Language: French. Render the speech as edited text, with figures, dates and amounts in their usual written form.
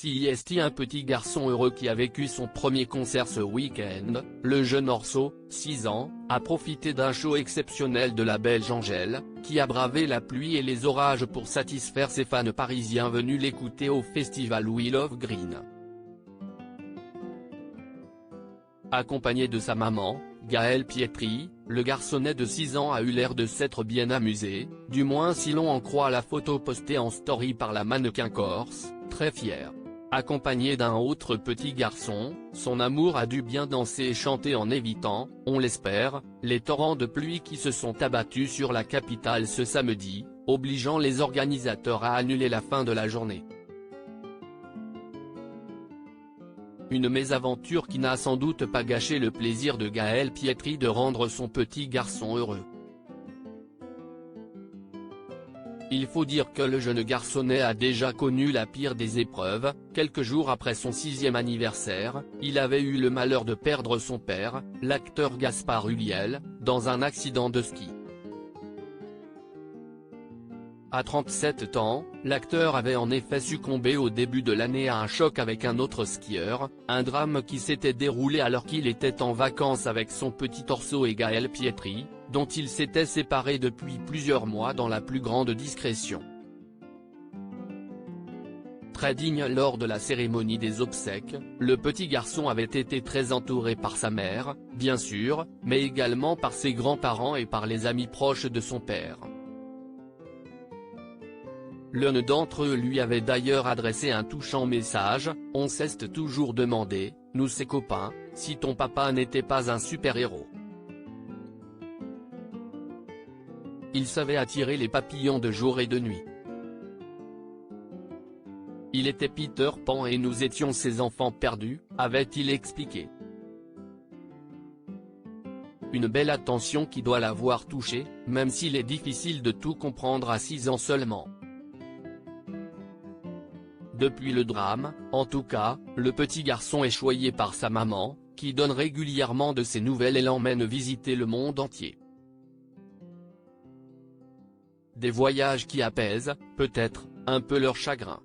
Si est un petit garçon heureux qui a vécu son premier concert ce week-end, le jeune Orso, 6 ans, a profité d'un show exceptionnel de la Belge Angèle, qui a bravé la pluie et les orages pour satisfaire ses fans parisiens venus l'écouter au festival We Love Green. Accompagné de sa maman, Gaëlle Pietri, le garçonnet de 6 ans a eu l'air de s'être bien amusé, du moins si l'on en croit la photo postée en story par la mannequin corse, très fière. Accompagné d'un autre petit garçon, son amour a dû bien danser et chanter en évitant, on l'espère, les torrents de pluie qui se sont abattus sur la capitale ce samedi, obligeant les organisateurs à annuler la fin de la journée. Une mésaventure qui n'a sans doute pas gâché le plaisir de Gaëlle Pietri de rendre son petit garçon heureux. Il faut dire que le jeune garçonnet a déjà connu la pire des épreuves. Quelques jours après son 6e anniversaire, il avait eu le malheur de perdre son père, l'acteur Gaspard Ulliel, dans un accident de ski. À 37 ans, l'acteur avait en effet succombé au début de l'année à un choc avec un autre skieur, un drame qui s'était déroulé alors qu'il était en vacances avec son petit Orso et Gaëlle Pietri, dont il s'était séparé depuis plusieurs mois dans la plus grande discrétion. Très digne lors de la cérémonie des obsèques, le petit garçon avait été très entouré par sa mère, bien sûr, mais également par ses grands-parents et par les amis proches de son père. L'un d'entre eux lui avait d'ailleurs adressé un touchant message: « On s'est toujours demandé, nous ses copains, si ton papa n'était pas un super-héros. Il savait attirer les papillons de jour et de nuit. Il était Peter Pan et nous étions ses enfants perdus », avait-il expliqué. Une belle attention qui doit l'avoir touché, même s'il est difficile de tout comprendre à 6 ans seulement. Depuis le drame, en tout cas, le petit garçon est choyé par sa maman, qui donne régulièrement de ses nouvelles et l'emmène visiter le monde entier. Des voyages qui apaisent, peut-être, un peu leur chagrin.